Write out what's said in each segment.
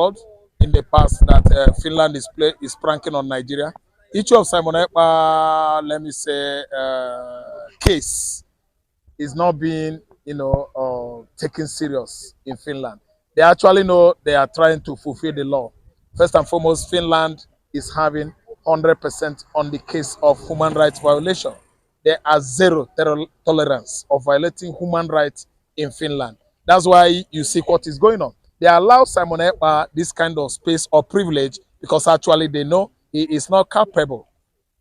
told in the past that Finland is pranking on Nigeria. Each of Simon Ekpa, let me say, case is not being, taken serious in Finland. They actually know they are trying to fulfill the law. First and foremost, Finland is having 100% on the case of human rights violation. There are zero tolerance of violating human rights in Finland. That's why you see what is going on. They allow Simon Ekpa this kind of space or privilege because actually they know he is not capable.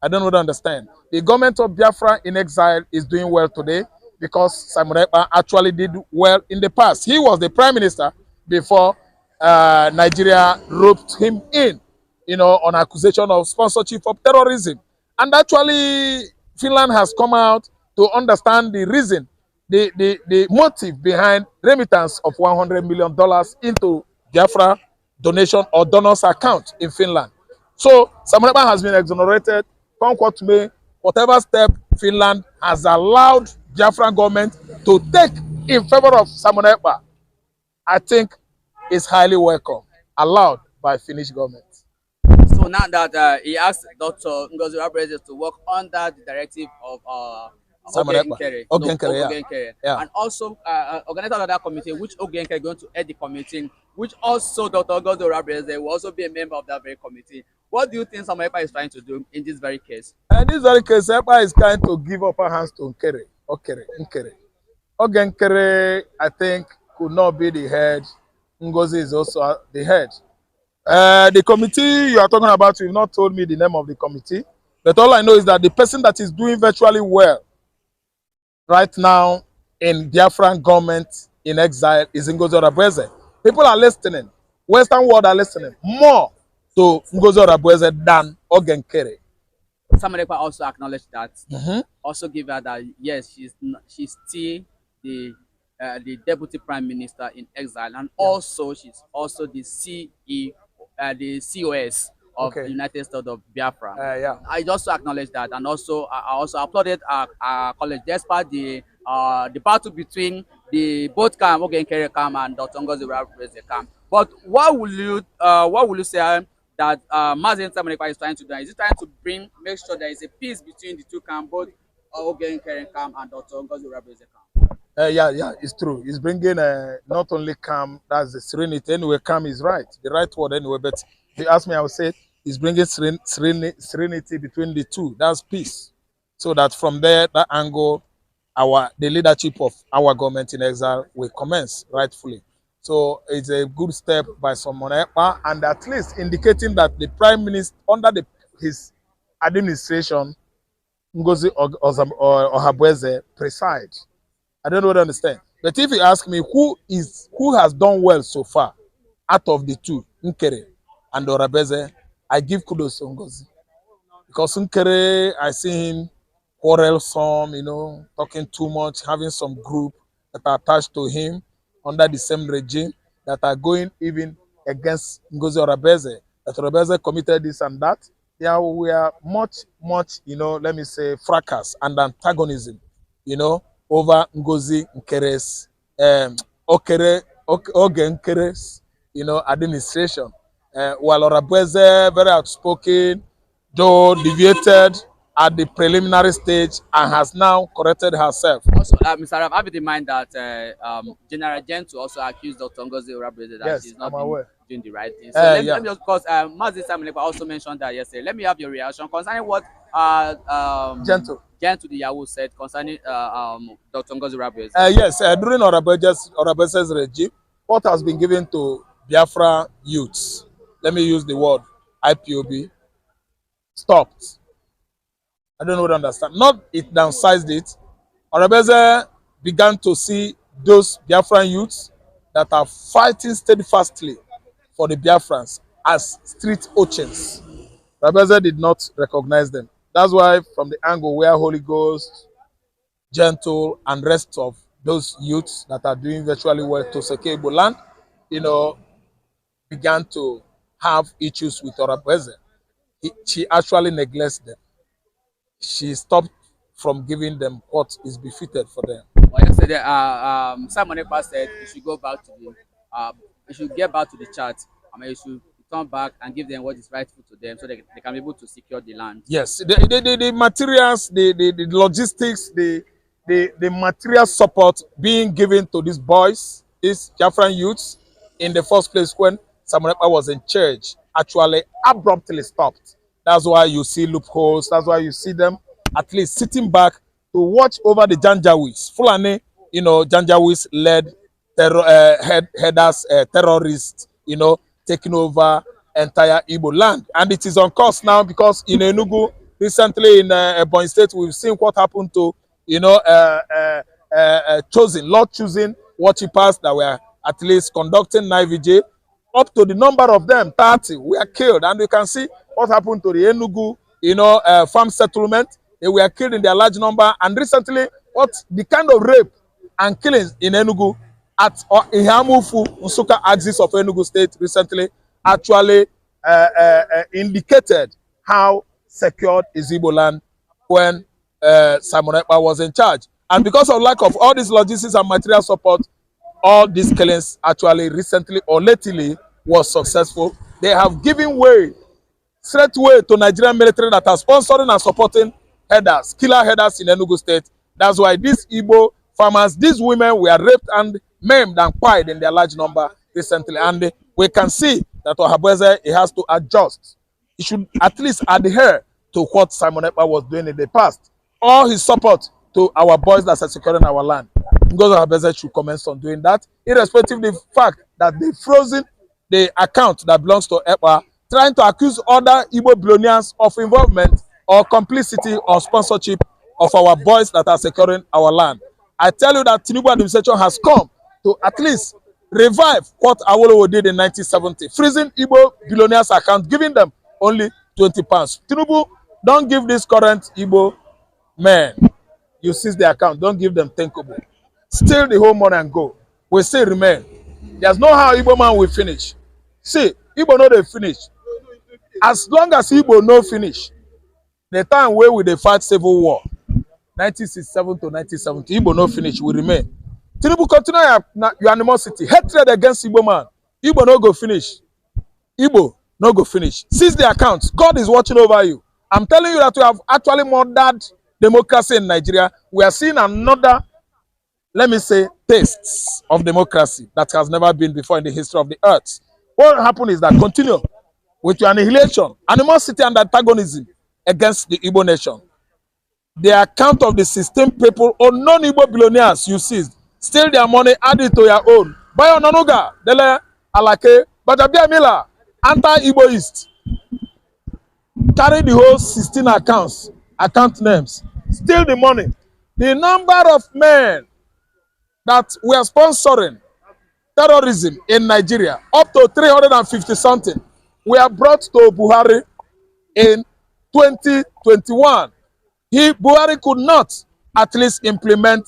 I don't really understand. The government of Biafra in exile is doing well today because Simon Ekpa actually did well in the past. He was the prime minister before Nigeria roped him in, on accusation of sponsorship of terrorism. And actually, Finland has come out to understand the reason, the motive behind remittance of $100 million into Biafra donation or donors account in Finland. So Simon Ekpa has been exonerated. Come what may, whatever step Finland has allowed Biafran government to take in favor of Simon Ekpa, I think is highly welcome, allowed by Finnish government. So now that he asked Dr. Ngozi Obreze to work under the directive of Ogenkere. Yeah. And also organize another committee, which Ogenkere is going to head the committee, which also Dr. Ngozi Obreze will also be a member of that very committee. What do you think Simon Ekpa is trying to do in this very case? In this very case, Ekpa is trying to give upper hands to Nkere. Ogenkere, I think, could not be the head. Ngozi is also the head. The committee you are talking about, you've not told me the name of the committee, but all I know is that the person that is doing virtually well right now in Biafran government in exile is Ngozi Obreze. People are listening. Western world are listening more to Ngozi Obreze than Ogenkere. Simon Ekpa also acknowledged that. Also give her that yes, she's still the deputy prime minister in exile, and also she's also the the COS of the United States of Biafra. I also acknowledge that, and also I also applauded our college despite the battle between the both camp, Ogenkere camp and Dr. Ngozi Obreze camp. But what will you say that Mazen Simon Ekpa is trying to do? Is he trying to make sure there is a peace between the two camps, both Ogenkere camp and Dr. Ngozi Obreze camp? Yeah, it's true. It's bringing not only calm, that's the serenity. Anyway, calm is right, the right word anyway. But if you ask me, I would say it's bringing serenity between the two. That's peace. So that from there, that angle, the leadership of our government in exile will commence rightfully. So it's a good step by Simon Ekpa, and at least indicating that the prime minister under his administration, Ngozi Obreze, preside. I don't really understand. But if you ask me who has done well so far out of the two, Nkere and Obreze, I give kudos to Ngozi. Because Nkere, I see him quarrelsome, talking too much, having some group that are attached to him under the same regime that are going even against Ngozi Obreze. That Obreze committed this and that. Yeah, we are much, let me say, fracas and antagonism, over Ngozi Nkere's Ogenkere's administration. While Obreze, very outspoken, though deviated at the preliminary stage and has now corrected herself. Also, Mr. Rab, have in mind that General Gentile also accused Dr. Ngozi Obreze that she's not doing the right thing. So let me just, because Mazi Simon Ekpa also mentioned that yesterday. Let me have your reaction concerning what Gentile the Yahoo said concerning Dr. Ngozi Obreze. Yes, during Obraze's regime, what has been given to Biafra youths, let me use the word IPOB, stopped. I don't know what to understand. Not it downsized it. Obreze began to see those Biafran youths that are fighting steadfastly for the Biafrans as street urchins. Obreze did not recognize them. That's why from the angle where Holy Ghost, Gentle, and rest of those youths that are doing virtually well to Sekebo land, began to have issues with Obreze. She actually neglects them. She stopped from giving them what is befitted for them. Well, yesterday, Simon Ekpa said we should go back to we should get back to the chart I mean, you should return back and give them what is rightful to them so they can be able to secure the land. Yes, the materials, the logistics, the material support being given to these boys, these Biafran youths, in the first place when Samuel Ekpa was in charge, actually abruptly stopped. That's why you see loopholes. That's why you see them at least sitting back to watch over the Janjaweeds. Fulani, Janjaweeds led headers, terrorists, taking over entire Igbo land. And it is on course now because in Enugu, recently in Ebonyi State, we've seen what happened to, Lord choosing worshippers that were at least conducting night vigil. Up to the number of them, 30, were killed. And you can see what happened to the Enugu, farm settlement. They were killed in their large number. And recently, what the kind of rape and killings in Enugu at Ihamufu, Nsuka axis of Enugu State recently actually indicated how secured is Igbo land when Simon Ekpa was in charge. And because of lack of all these logistics and material support, all these killings actually recently or lately was successful. They have given way, straight way to Nigerian military that are sponsoring and supporting headers, killer headers in Enugu State. That's why these Igbo farmers, these women were raped and maimed and quiet in their large number recently. And we can see that Ohabweze, he has to adjust. He should at least adhere to what Simon Ekpa was doing in the past. All his support to our boys that are securing our land. Because Ohabweze should commence on doing that, irrespective of the fact that they frozen the account that belongs to Ekpa, trying to accuse other Igbo billionaires of involvement or complicity or sponsorship of our boys that are securing our land. I tell you that Tinubu administration has come to at least revive what Awolowo did in 1970, freezing Igbo billionaires' account, giving them only 20 pounds. Tinubu, don't give this current Igbo men, you seize the account, don't give them 10 kobo. Steal the whole money and go. We still remain. There's no how Igbo man will finish. See, Igbo know they finish. As long as Igbo no finish, the time where we dey fight civil war, 1967 to 1970, Igbo no finish, we remain. Tinubu continue your animosity, hatred against Igbo man. Igbo no go finish. Igbo no go finish. Seize the accounts. God is watching over you. I'm telling you that we have actually murdered democracy in Nigeria. We are seeing another, let me say, tastes of democracy that has never been before in the history of the earth. What happened is that continue with your annihilation, animosity and antagonism against the Igbo nation. The account of the 16 people or non-Igbo billionaires you seized, steal their money, add it to your own. Bayo Nanuga, Dele, Alake, Bajabia Mila, anti-Igbo East. Carry the whole 16 accounts, account names, steal the money. The number of men that were sponsoring terrorism in Nigeria, up to 350 something, were brought to Buhari in 2021. Buhari could not at least implement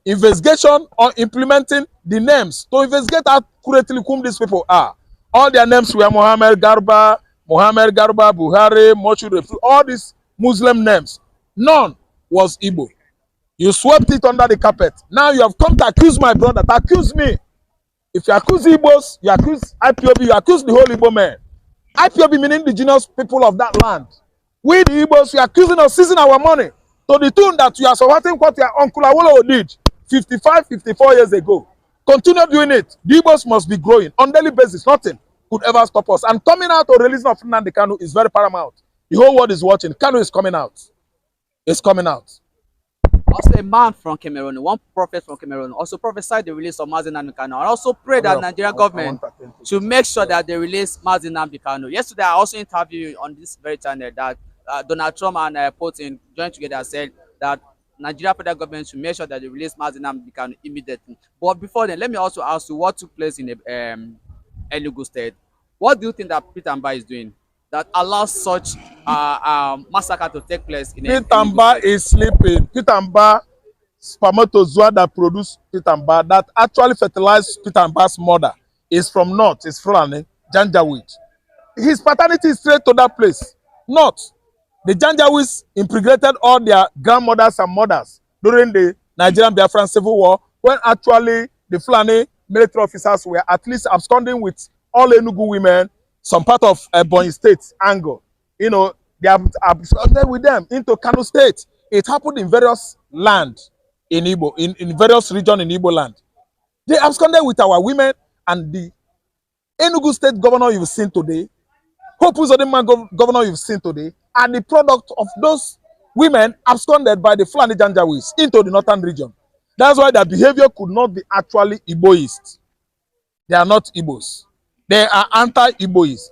investigation or implementing the names to investigate accurately whom these people are. All their names were Mohammed Garba, Buhari, Moshud, all these Muslim names. None was Igbo. You swept it under the carpet. Now you have come to accuse my brother, to accuse me. If you accuse Igbos, you accuse IPOB, you accuse the whole Igbo men. IPOB meaning indigenous people of that land. We the Igbos, you are accusing us seizing our money to the tune that you are supporting what your uncle Awolowo did 55, 54 years ago. Continue doing it. The Igbos must be growing on daily basis. Nothing could ever stop us. And coming out or releasing of Finland Kanu is very paramount. The whole world is watching. Kanu is coming out. It's coming out. Also, a man from Cameroon, one prophet from Cameroon, also prophesied the release of Mazi Nnamdi Kanu, and also prayed that Nigerian government should make sure that they release Mazi Nnamdi Kanu. Yesterday, I also interviewed on this very channel that Donald Trump and Putin joined together and said that Nigeria federal government should make sure that they release Mazi Nnamdi Kanu immediately. But before then, let me also ask you what took place in the Enugu State. What do you think that Peter Mba is doing that allows such massacre to take place in Peter Mba is sleeping. Peter Mba, spermatozoa that produce Peter Mba, that actually fertilized Peter Mba's mother, is from North, is Fulani, Janjaweed. His paternity is straight to that place. North. The Janjaweeds impregnated all their grandmothers and mothers during the Nigerian Biafran Civil War, when actually the Fulani military officers were at least absconding with all Enugu women, some part of Ebonyi State angle, you know, they have absconded with them into Kano State. It happened in various land in Igbo, in various regions in Igbo land. They absconded with our women, and the Enugu State governor you've seen today, Hope Uzodinma governor you've seen today, are the product of those women absconded by the Fulani Janjaweeds into the northern region. That's why their behavior could not be actually Igboist. They are not Igbos. They are anti-Igboist.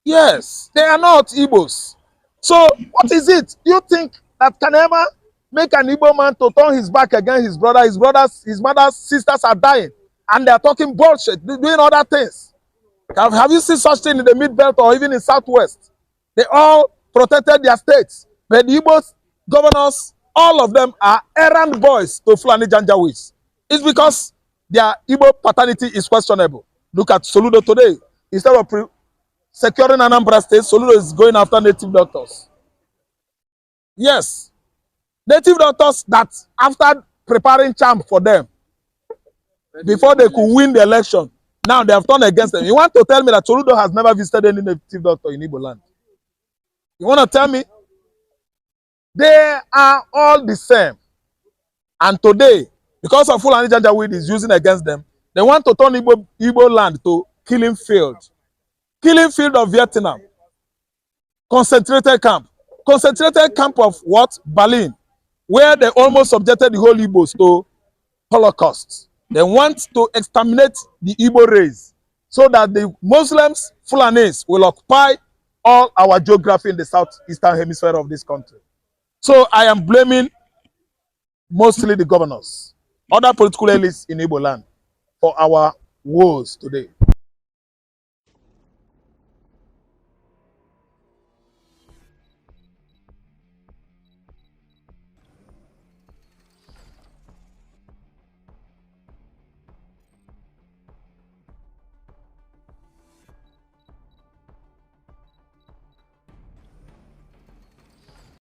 Yes, they are not Igbos. So what is it? Do you think that can ever make an Igbo man to turn his back against his brother? His mother's sisters are dying, and they are talking bullshit, doing other things. Have you seen such thing in the Mid-Belt or even in Southwest? They all protected their states. But the Igbo governors, all of them are errand boys to Fulani Janjaweeds. It's because their Igbo paternity is questionable. Look at Soludo today. Instead of securing Anambra State, Soludo is going after native doctors. Yes. Native doctors that after preparing charm for them, before they could win the election, now they have turned against them. You want to tell me that Soludo has never visited any native doctor in Igbo land? You want to tell me? They are all the same. And today, because of Fulani Janjaweed is using against them, they want to turn Igbo land to killing field. Killing field of Vietnam. Concentrated camp. Concentrated camp of what? Berlin. Where they almost subjected the whole Igbos to Holocaust. They want to exterminate the Igbo race so that the Muslims, Fulanis, will occupy all our geography in the southeastern hemisphere of this country. So I am blaming mostly the governors, other political elites in Igbo land for our woes today.